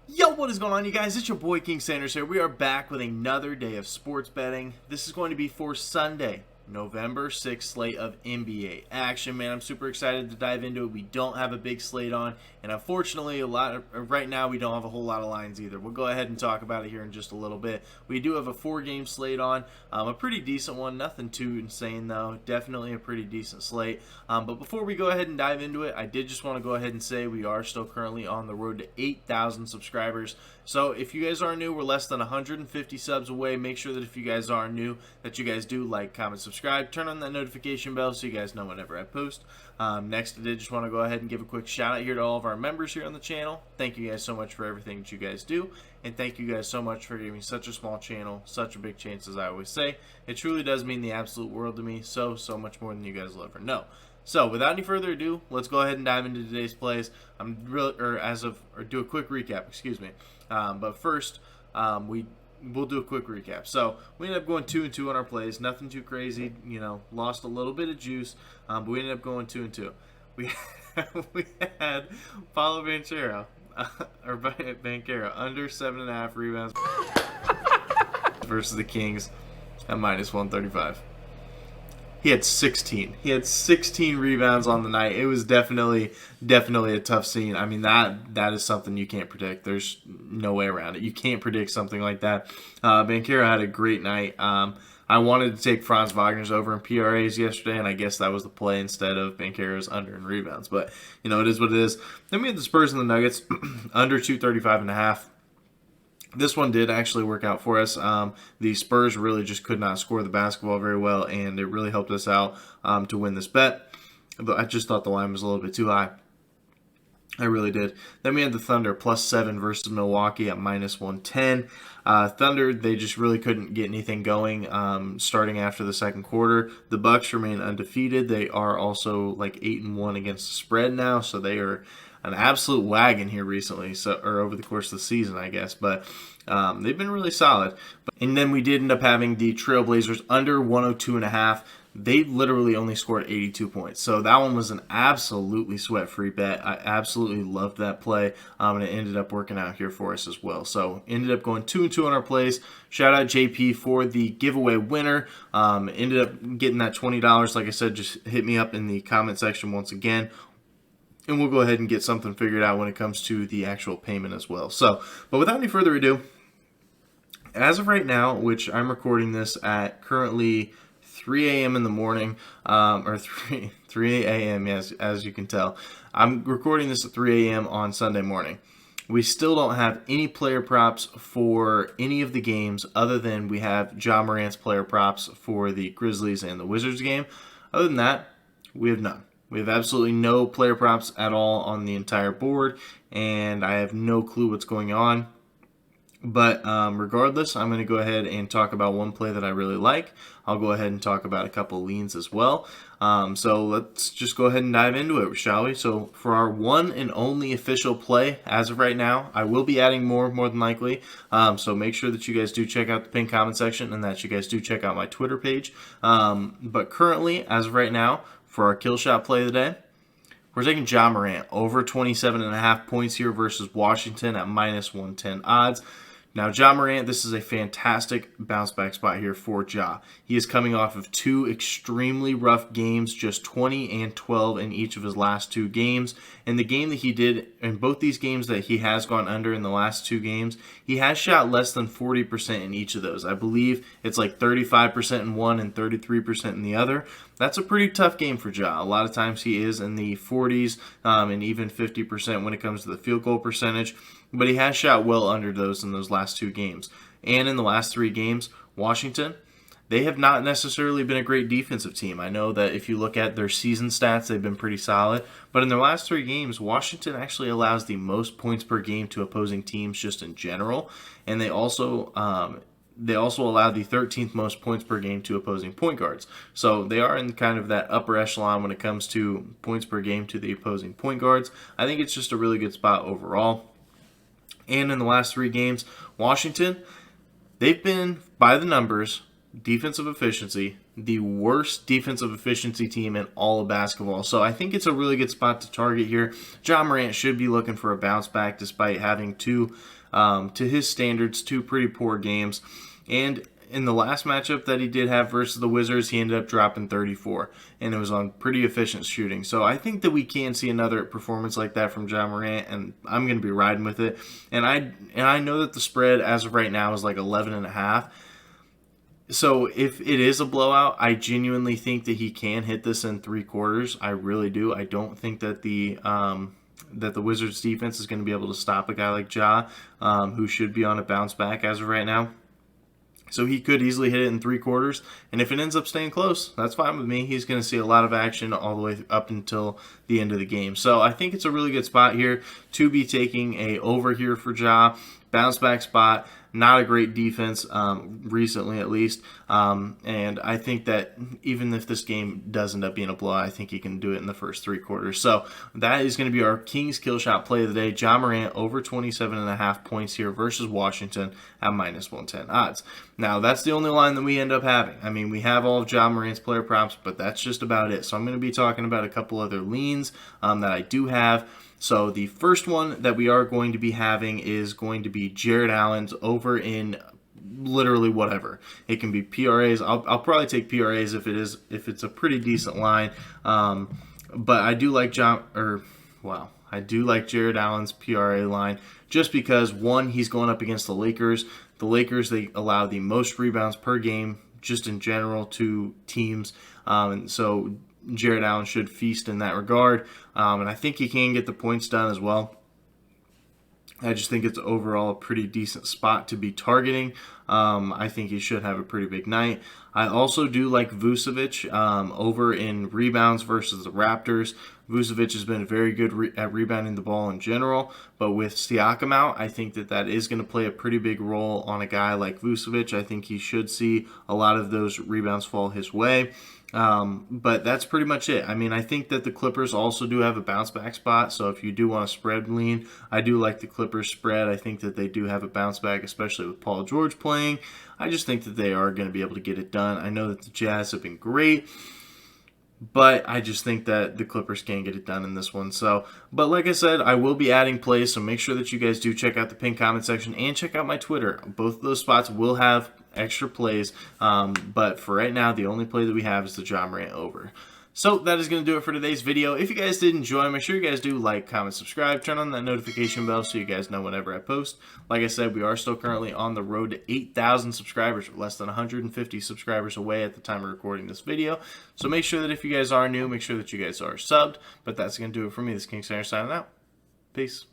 Yo, what is going on, you guys? It's your boy King Sanders here. We are back with another day of sports betting. This is going to be for Sunday, November 6th slate of NBA action. Man, I'm super excited to dive into it. We don't have a big slate on, and unfortunately, right now we don't have a whole lot of lines either. We'll go ahead and talk about it here in just a little bit. We do have a 4-game slate on, a pretty decent one. Nothing too insane though. Definitely a pretty decent slate. But before we go ahead and dive into it, I did just want to go ahead and say we are still currently on the road to 8,000 subscribers. So if you guys are new, we're less than 150 subs away. Make sure that if you guys are new, that you guys do like, comment, subscribe, turn on that notification bell so you guys know whenever I post. Next, I did just want to go ahead and give a quick shout out here to all of our members here on the channel. Thank you guys so much for everything that you guys do, and thank you guys so much for giving such a small channel such a big chance, as I always say. It truly does mean the absolute world to me, so much more than you guys will ever know. So, without any further ado, let's go ahead and dive into today's plays. Do a quick recap, excuse me. But first, we'll do a quick recap. So, we ended up going 2-2 on our plays. Nothing too crazy, lost a little bit of juice, but we ended up going 2-2. We had Paulo Banchero, under 7.5 rebounds versus the Kings at minus 135. He had 16. He had 16 rebounds on the night. It was definitely a tough scene. I mean, that is something you can't predict. There's no way around it. You can't predict something like that. Banchero had a great night. I wanted to take Franz Wagner's over in PRAs yesterday, and I guess that was the play instead of Banchero's under in rebounds. But, it is what it is. Then we had the Spurs and the Nuggets, under 235.5. This one did actually work out for us. The Spurs really just could not score the basketball very well, and it really helped us out to win this bet. But I just thought the line was a little bit too high. I really did. Then we had the Thunder +7 versus Milwaukee at minus 110. Thunder, they just really couldn't get anything going starting after the second quarter. The Bucks remain undefeated. They are also like 8-1 against the spread now, so they are an absolute wagon here recently, or over the course of the season, I guess. But they've been really solid. And then we did end up having the Trailblazers under 102.5. They literally only scored 82 points. So that one was an absolutely sweat-free bet. I absolutely loved that play, and it ended up working out here for us as well. So ended up going 2-2 on our plays. Shout out JP for the giveaway winner. Ended up getting that $20. Like I said, just hit me up in the comment section once again, and we'll go ahead and get something figured out when it comes to the actual payment as well. So, but without any further ado, as of right now, which I'm recording this at currently 3 a.m. in the morning, or 3 a.m. as you can tell. I'm recording this at 3 a.m. on Sunday morning. We still don't have any player props for any of the games other than we have Ja Morant's player props for the Grizzlies and the Wizards game. Other than that, we have none. We have absolutely no player props at all on the entire board, and I have no clue what's going on. But regardless, I'm going to go ahead and talk about one play that I really like. I'll go ahead and talk about a couple leans as well. So let's just go ahead and dive into it, shall we? So for our one and only official play, as of right now, I will be adding more than likely. So make sure that you guys do check out the pinned comment section and that you guys do check out my Twitter page. But currently, as of right now, for our kill shot play of the day, we're taking Ja Morant over 27.5 points here versus Washington at minus 110 odds. Now, Ja Morant, this is a fantastic bounce back spot here for Ja. He is coming off of 2 extremely rough games, just 20 and 12 in each of his last 2 games. And the game that he did, in both these games that he has gone under in the last 2 games, he has shot less than 40% in each of those. I believe it's like 35% in one and 33% in the other. That's a pretty tough game for Ja. A lot of times he is in the 40s and even 50% when it comes to the field goal percentage. But he has shot well under those in those last 2 games. And in the last 3 games, Washington, they have not necessarily been a great defensive team. I know that if you look at their season stats, they've been pretty solid. But in their last 3 games, Washington actually allows the most points per game to opposing teams just in general. And they also allow the 13th most points per game to opposing point guards. So they are in kind of that upper echelon when it comes to points per game to the opposing point guards. I think it's just a really good spot overall. And in the last 3 games, Washington, they've been, by the numbers, defensive efficiency, the worst defensive efficiency team in all of basketball. So I think it's a really good spot to target here. Ja Morant should be looking for a bounce back despite having two, to his standards, two pretty poor games. And in the last matchup that he did have versus the Wizards, he ended up dropping 34, and it was on pretty efficient shooting. So I think that we can see another performance like that from Ja Morant, and I'm going to be riding with it. And I know that the spread as of right now is like 11.5. So if it is a blowout, I genuinely think that he can hit this in 3 quarters. I really do. I don't think that the Wizards defense is going to be able to stop a guy like Ja, who should be on a bounce back as of right now. So he could easily hit it in 3 quarters, and if it ends up staying close, that's fine with me. He's going to see a lot of action all the way up until the end of the game. So I think it's a really good spot here to be taking a over here for Ja. Bounce back spot, not a great defense recently at least, and I think that even if this game does end up being a blowout, I think he can do it in the first 3 quarters. So that is going to be our Kings kill shot play of the day. Ja Morant over 27.5 points here versus Washington at -110 odds. Now that's the only line that we end up having. I mean, we have all of Ja Morant's player props, but that's just about it. So I'm going to be talking about a couple other leans that I do have. So the first one that we are going to be having is going to be Jared Allen's over in literally whatever. It can be PRAs. I'll probably take PRAs if it's a pretty decent line. But I do like I do like Jared Allen's PRA line just because, one, he's going up against the Lakers. The Lakers, they allow the most rebounds per game just in general to teams. And so Jared Allen should feast in that regard, and I think he can get the points done as well. I just think it's overall a pretty decent spot to be targeting. I think he should have a pretty big night. I also do like Vucevic over in rebounds versus the Raptors. Vucevic has been very good at rebounding the ball in general, but with Siakam out, I think that is going to play a pretty big role on a guy like Vucevic. I think he should see a lot of those rebounds fall his way. But that's pretty much it. I mean, I think that the Clippers also do have a bounce back spot. So if you do want a spread lean, I do like the Clippers spread. I think that they do have a bounce back, especially with Paul George playing. I just think that they are going to be able to get it done. I know that the Jazz have been great, but I just think that the Clippers can get it done in this one. So, but like I said, I will be adding plays, so make sure that you guys do check out the pinned comment section and check out my Twitter. Both of those spots will have extra plays, but for right now, the only play that we have is the Ja Morant over. So that is going to do it for today's video. If you guys did enjoy, make sure you guys do like, comment, subscribe, turn on that notification bell so you guys know whenever I post. Like I said, we are still currently on the road to 8,000 subscribers. We're less than 150 subscribers away at the time of recording this video. So make sure that if you guys are new, make sure that you guys are subbed. But that's going to do it for me. This is King Center signing out. Peace.